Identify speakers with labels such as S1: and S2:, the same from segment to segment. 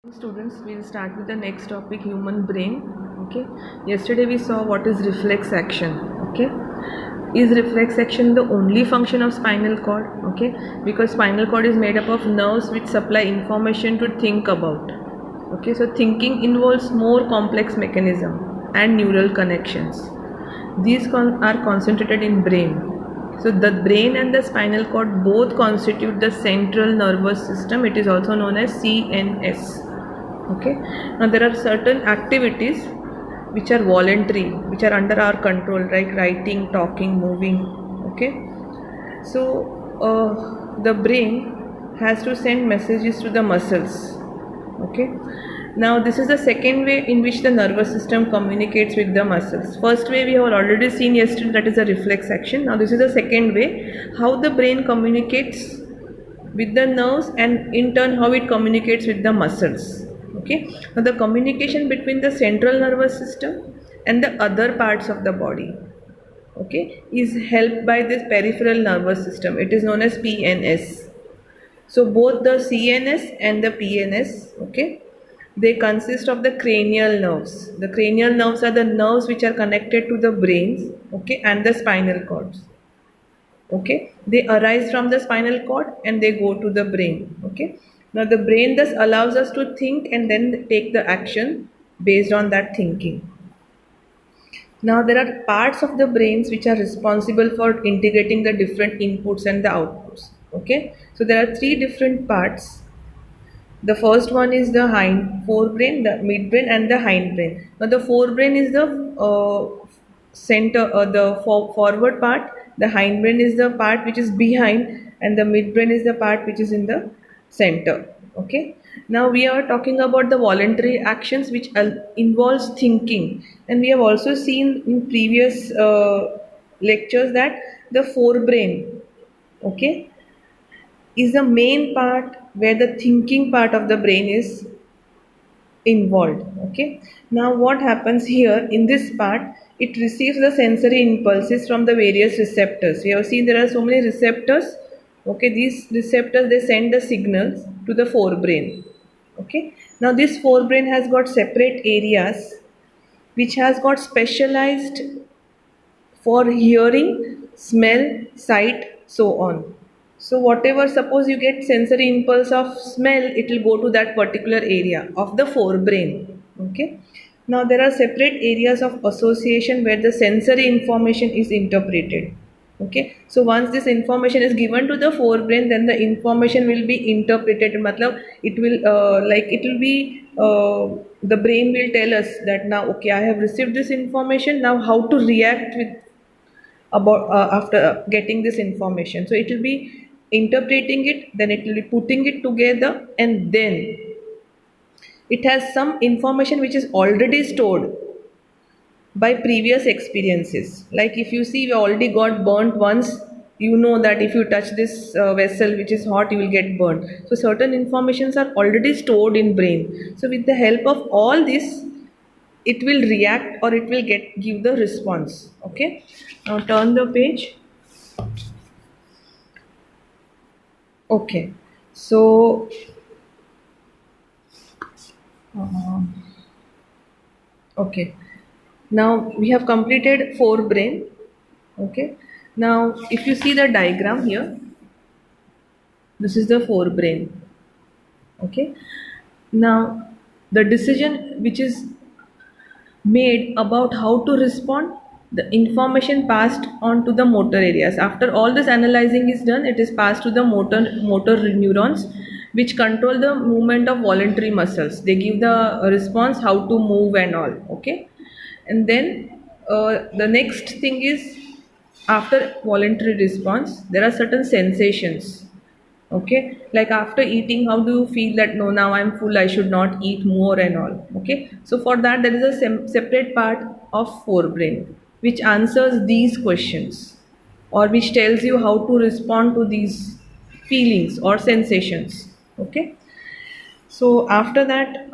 S1: Students, we'll start with the next topic, human brain. Okay, yesterday we saw what is reflex action. Okay, is reflex action the only function of spinal cord? Okay, because spinal cord is made up of nerves which supply information to think about. Okay, so thinking involves more complex mechanism and neural connections. These are concentrated in brain. So the brain and the spinal cord both constitute the central nervous system. It is also known as CNS. Okay, now there are certain activities which are voluntary, which are under our control, like writing, talking, moving. Okay, so the brain has to send messages to the muscles. Okay, now this is the second way in which the nervous system communicates with the muscles. First way we have already seen yesterday, that is a reflex action. Now this is the second way, how the brain communicates with the nerves and in turn how it communicates with the muscles. Okay, now the communication between the central nervous system and the other parts of the body, okay, is helped by this peripheral nervous system. It is known as PNS. So both the CNS and the PNS, okay, they consist of the cranial nerves. The cranial nerves are the nerves which are connected to the brains, okay, and the spinal cords. Okay, they arise from the spinal cord and they go to the brain. Okay, now the brain thus allows us to think and then take the action based on that thinking. Now there are parts of the brains which are responsible for integrating the different inputs and the outputs. Okay, so there are three different parts. The first one is the hind forebrain, the midbrain, and the hindbrain. Now the forebrain is the center, forward part. The hindbrain is the part which is behind, and the midbrain is the part which is in the center. Okay. Now we are talking about the voluntary actions which involves thinking, and we have also seen in previous lectures that the forebrain, okay, is the main part where the thinking part of the brain is involved. Okay, now what happens here in this part, it receives the sensory impulses from the various receptors. We have seen there are so many receptors. Okay, these receptors, they send the signals to the forebrain. Okay, now this forebrain has got separate areas which has got specialized for hearing, smell, sight, so on. So whatever, suppose you get sensory impulse of smell, it will go to that particular area of the forebrain. Okay. Now there are separate areas of association where the sensory information is interpreted. Okay. So once this information is given to the forebrain, then the information will be interpreted. Matlab, it will the brain will tell us that now, okay, I have received this information. Now how to react with about after getting this information. So it will be interpreting it, then it will be putting it together, and then it has some information which is already stored by previous experiences. Like if you see, we already got burnt once, you know that if you touch this vessel which is hot, you will get burnt. So certain informations are already stored in brain. So with the help of all this, it will react or it will give the response. Okay, now turn the page. Okay, so uh, okay, now we have completed forebrain. Okay, now if you see the diagram here, this is the forebrain. Okay, now the decision which is made about how to respond, the information passed on to the motor areas. After all this analyzing is done, it is passed to the motor neurons, which control the movement of voluntary muscles. They give the response how to move and all. Okay, and then the next thing is, after voluntary response there are certain sensations. Okay, like after eating, how do you feel that no, now I'm full, I should not eat more and all. Okay, so for that there is a separate part of forebrain which answers these questions, or which tells you how to respond to these feelings or sensations. Okay, so after that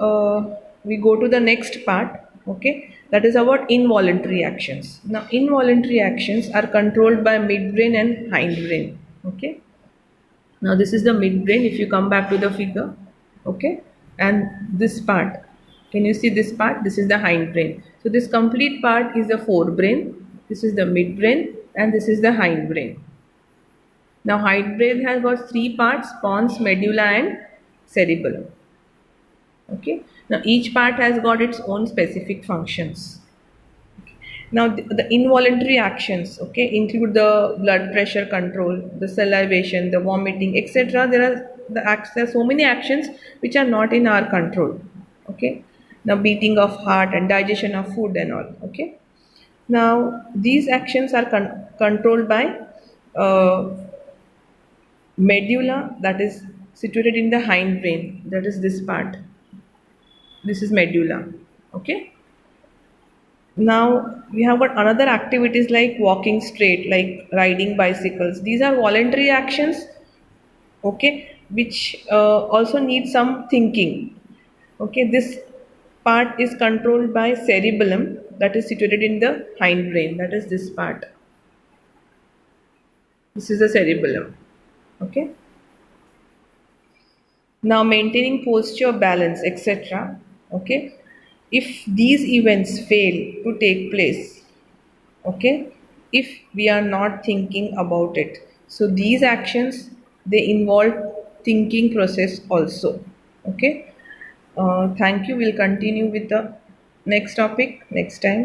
S1: we go to the next part. Okay, that is about involuntary actions. Now involuntary actions are controlled by midbrain and hindbrain. Okay, now this is the midbrain if you come back to the figure. Okay, and this part. Can you see this part? This is the hindbrain. So this complete part is the forebrain, this is the midbrain, and this is the hindbrain. Now hindbrain has got three parts: pons, medulla, and cerebellum. Okay. Now each part has got its own specific functions. Now the involuntary actions, okay, include the blood pressure control, the salivation, the vomiting, etc. There are so many actions which are not in our control. Okay. Now beating of heart and digestion of food and all. Okay. Now these actions are controlled by uh, medulla, that is situated in the hindbrain. That is this part. This is medulla. Okay. Now we have got another activities like walking straight, like riding bicycles. These are voluntary actions, okay, which also need some thinking. Okay, this part is controlled by cerebellum, that is situated in the hindbrain. That is this part. This is the cerebellum. Okay. Now maintaining posture, balance, etc. Okay. If these events fail to take place, okay, if we are not thinking about it, so these actions, they involve thinking process also. Okay. Thank you. We'll continue with the next topic next time.